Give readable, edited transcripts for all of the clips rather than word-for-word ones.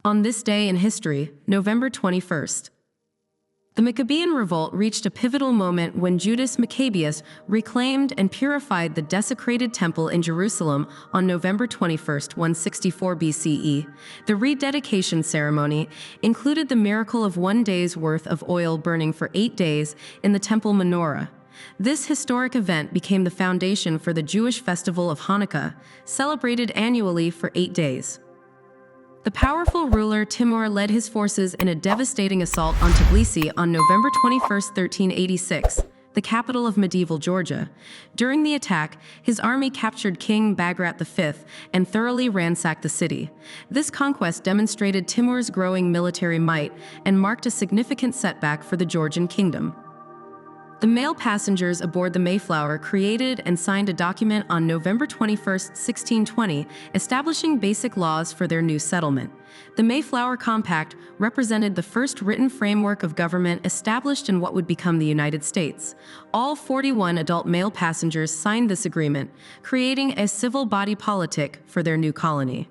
On this day in history, November 21st, the Maccabean revolt reached a pivotal moment when Judas Maccabeus reclaimed and purified the desecrated temple in Jerusalem on November 21st, 164 BCE. The rededication ceremony included the miracle of 1 day's worth of oil burning for 8 days in the temple menorah. This historic event became the foundation for the Jewish festival of Hanukkah, celebrated annually for 8 days. The powerful ruler Timur led his forces in a devastating assault on Tbilisi on November 21, 1386, the capital of medieval Georgia. During the attack, his army captured King Bagrat V and thoroughly ransacked the city. This conquest demonstrated Timur's growing military might and marked a significant setback for the Georgian kingdom. The male passengers aboard the Mayflower created and signed a document on November 21, 1620, establishing basic laws for their new settlement. The Mayflower Compact represented the first written framework of government established in what would become the United States. All 41 adult male passengers signed this agreement, creating a civil body politic for their new colony.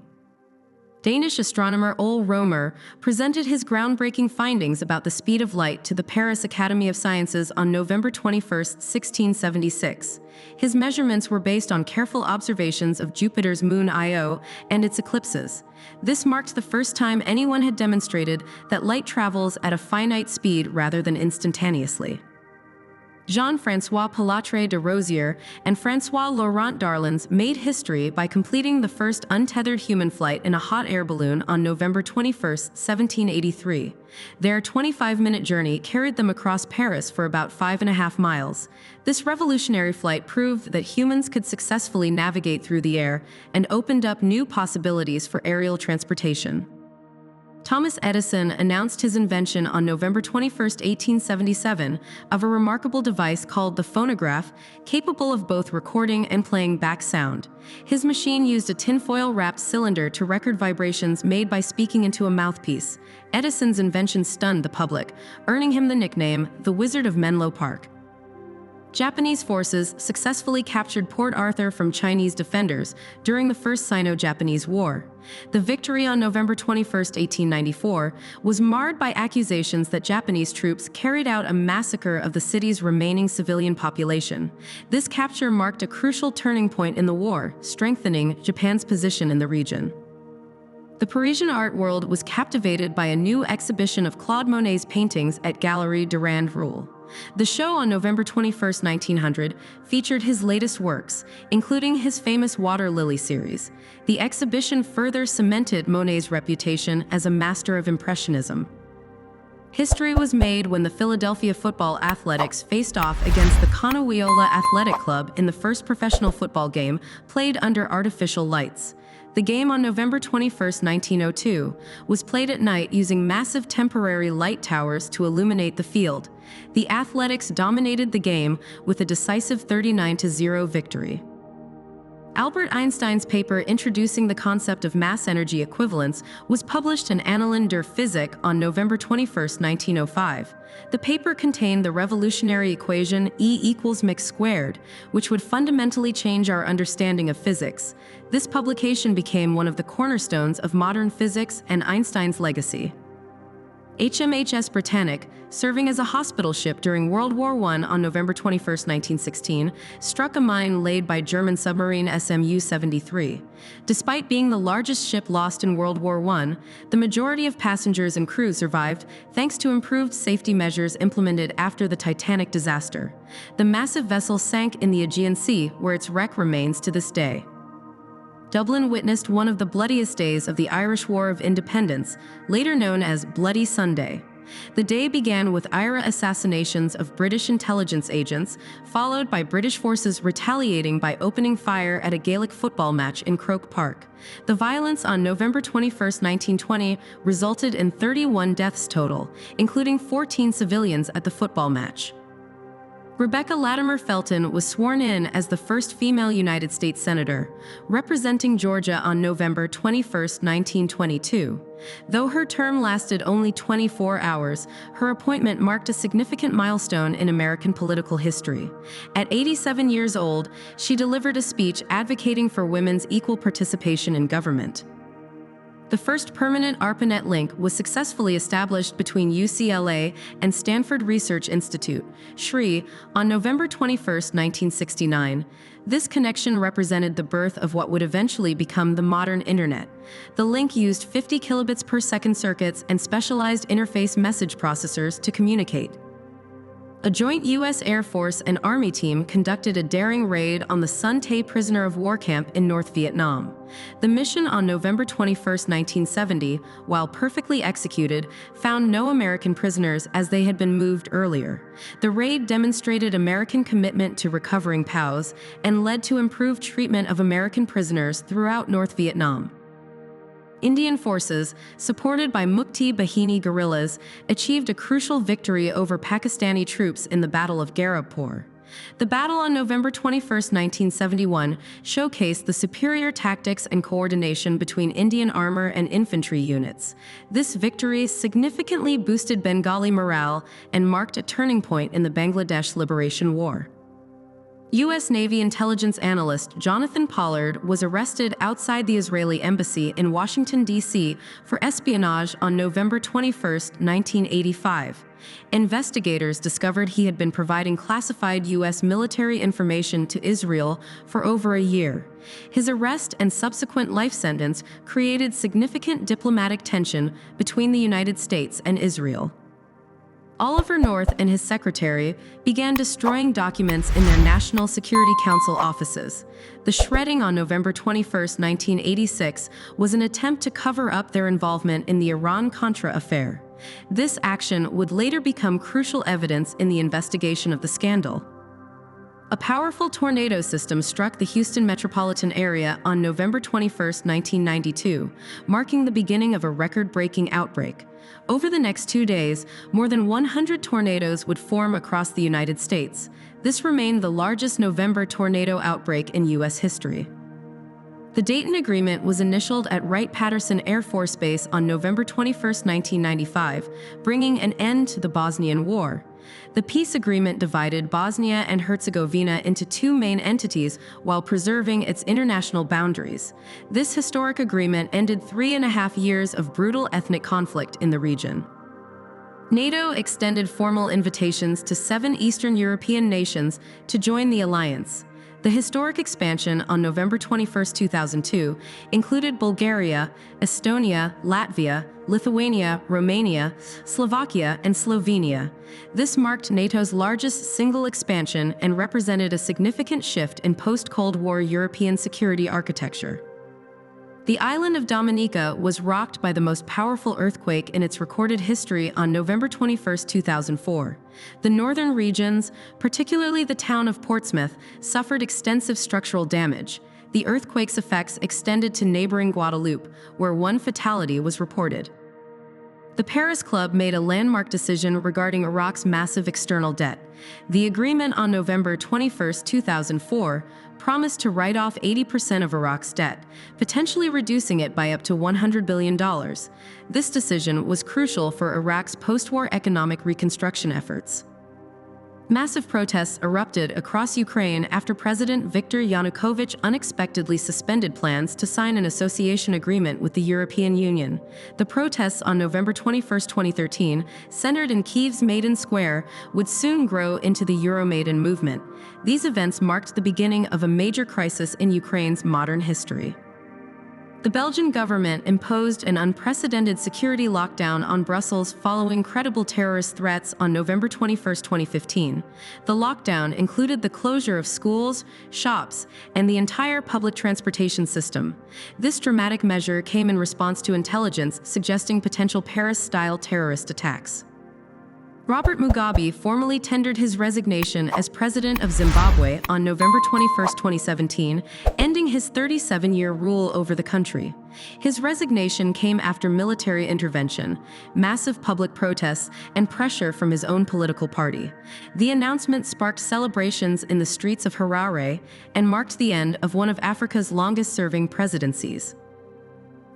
Danish astronomer Ole Romer presented his groundbreaking findings about the speed of light to the Paris Academy of Sciences on November 21, 1676. His measurements were based on careful observations of Jupiter's moon Io and its eclipses. This marked the first time anyone had demonstrated that light travels at a finite speed rather than instantaneously. Jean-François Pilatre de Rosier and François Laurent Darlans made history by completing the first untethered human flight in a hot air balloon on November 21, 1783. Their 25-minute journey carried them across Paris for about 5.5 miles. This revolutionary flight proved that humans could successfully navigate through the air and opened up new possibilities for aerial transportation. Thomas Edison announced his invention on November 21, 1877, of a remarkable device called the phonograph, capable of both recording and playing back sound. His machine used a tinfoil-wrapped cylinder to record vibrations made by speaking into a mouthpiece. Edison's invention stunned the public, earning him the nickname the Wizard of Menlo Park. Japanese forces successfully captured Port Arthur from Chinese defenders during the First Sino-Japanese War. The victory on November 21, 1894, was marred by accusations that Japanese troops carried out a massacre of the city's remaining civilian population. This capture marked a crucial turning point in the war, strengthening Japan's position in the region. The Parisian art world was captivated by a new exhibition of Claude Monet's paintings at Galerie Durand Ruel. The show on November 21, 1900, featured his latest works, including his famous Water Lily series. The exhibition further cemented Monet's reputation as a master of Impressionism. History was made when the Philadelphia Football Athletics faced off against the Coneweola Athletic Club in the first professional football game played under artificial lights. The game on November 21, 1902, was played at night using massive temporary light towers to illuminate the field. The Athletics dominated the game with a decisive 39-0 victory. Albert Einstein's paper introducing the concept of mass energy equivalence was published in Annalen der Physik on November 21, 1905. The paper contained the revolutionary equation E=mc², which would fundamentally change our understanding of physics. This publication became one of the cornerstones of modern physics and Einstein's legacy. HMHS Britannic, serving as a hospital ship during World War I on November 21, 1916, struck a mine laid by German submarine SMU-73. Despite being the largest ship lost in World War I, the majority of passengers and crew survived thanks to improved safety measures implemented after the Titanic disaster. The massive vessel sank in the Aegean Sea, where its wreck remains to this day. Dublin witnessed one of the bloodiest days of the Irish War of Independence, later known as Bloody Sunday. The day began with IRA assassinations of British intelligence agents, followed by British forces retaliating by opening fire at a Gaelic football match in Croke Park. The violence on November 21, 1920, resulted in 31 deaths total, including 14 civilians at the football match. Rebecca Latimer Felton was sworn in as the first female United States Senator, representing Georgia on November 21, 1922. Though her term lasted only 24 hours, her appointment marked a significant milestone in American political history. At 87 years old, she delivered a speech advocating for women's equal participation in government. The first permanent ARPANET link was successfully established between UCLA and Stanford Research Institute, SRI, on November 21, 1969. This connection represented the birth of what would eventually become the modern Internet. The link used 50 kilobits per second circuits and specialized interface message processors to communicate. A joint U.S. Air Force and Army team conducted a daring raid on the Son Tay prisoner of war camp in North Vietnam. The mission on November 21, 1970, while perfectly executed, found no American prisoners as they had been moved earlier. The raid demonstrated American commitment to recovering POWs and led to improved treatment of American prisoners throughout North Vietnam. Indian forces, supported by Mukti Bahini guerrillas, achieved a crucial victory over Pakistani troops in the Battle of Gharibpur. The battle on November 21, 1971, showcased the superior tactics and coordination between Indian armor and infantry units. This victory significantly boosted Bengali morale and marked a turning point in the Bangladesh Liberation War. U.S. Navy intelligence analyst Jonathan Pollard was arrested outside the Israeli embassy in Washington, D.C. for espionage on November 21, 1985. Investigators discovered he had been providing classified U.S. military information to Israel for over a year. His arrest and subsequent life sentence created significant diplomatic tension between the United States and Israel. Oliver North and his secretary began destroying documents in their National Security Council offices. The shredding on November 21, 1986, was an attempt to cover up their involvement in the Iran-Contra affair. This action would later become crucial evidence in the investigation of the scandal. A powerful tornado system struck the Houston metropolitan area on November 21, 1992, marking the beginning of a record-breaking outbreak. Over the next 2 days, more than 100 tornadoes would form across the United States. This remained the largest November tornado outbreak in U.S. history. The Dayton Agreement was initialed at Wright-Patterson Air Force Base on November 21, 1995, bringing an end to the Bosnian War. The peace agreement divided Bosnia and Herzegovina into two main entities while preserving its international boundaries. This historic agreement ended 3.5 years of brutal ethnic conflict in the region. NATO extended formal invitations to 7 Eastern European nations to join the alliance. The historic expansion on November 21, 2002, included Bulgaria, Estonia, Latvia, Lithuania, Romania, Slovakia, and Slovenia. This marked NATO's largest single expansion and represented a significant shift in post-Cold War European security architecture. The island of Dominica was rocked by the most powerful earthquake in its recorded history on November 21, 2004. The northern regions, particularly the town of Portsmouth, suffered extensive structural damage. The earthquake's effects extended to neighboring Guadeloupe, where 1 fatality was reported. The Paris Club made a landmark decision regarding Iraq's massive external debt. The agreement on November 21, 2004, promised to write off 80% of Iraq's debt, potentially reducing it by up to $100 billion. This decision was crucial for Iraq's post-war economic reconstruction efforts. Massive protests erupted across Ukraine after President Viktor Yanukovych unexpectedly suspended plans to sign an association agreement with the European Union. The protests on November 21, 2013, centered in Kyiv's Maidan Square, would soon grow into the Euromaidan movement. These events marked the beginning of a major crisis in Ukraine's modern history. The Belgian government imposed an unprecedented security lockdown on Brussels following credible terrorist threats on November 21, 2015. The lockdown included the closure of schools, shops, and the entire public transportation system. This dramatic measure came in response to intelligence suggesting potential Paris-style terrorist attacks. Robert Mugabe formally tendered his resignation as president of Zimbabwe on November 21, 2017, ending his 37-year rule over the country. His resignation came after military intervention, massive public protests, and pressure from his own political party. The announcement sparked celebrations in the streets of Harare and marked the end of one of Africa's longest-serving presidencies.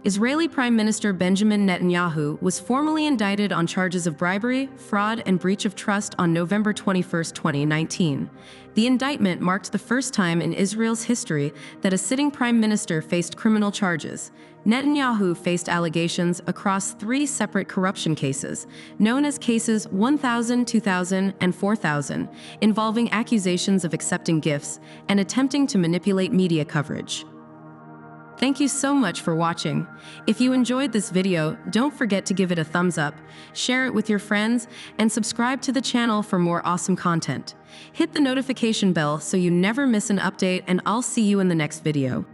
Israeli Prime Minister Benjamin Netanyahu was formally indicted on charges of bribery, fraud, and breach of trust on November 21, 2019. The indictment marked the first time in Israel's history that a sitting prime minister faced criminal charges. Netanyahu faced allegations across 3 separate corruption cases, known as cases 1000, 2000, and 4000, involving accusations of accepting gifts and attempting to manipulate media coverage. Thank you so much for watching. If you enjoyed this video, don't forget to give it a thumbs up, share it with your friends, and subscribe to the channel for more awesome content. Hit the notification bell so you never miss an update, and I'll see you in the next video.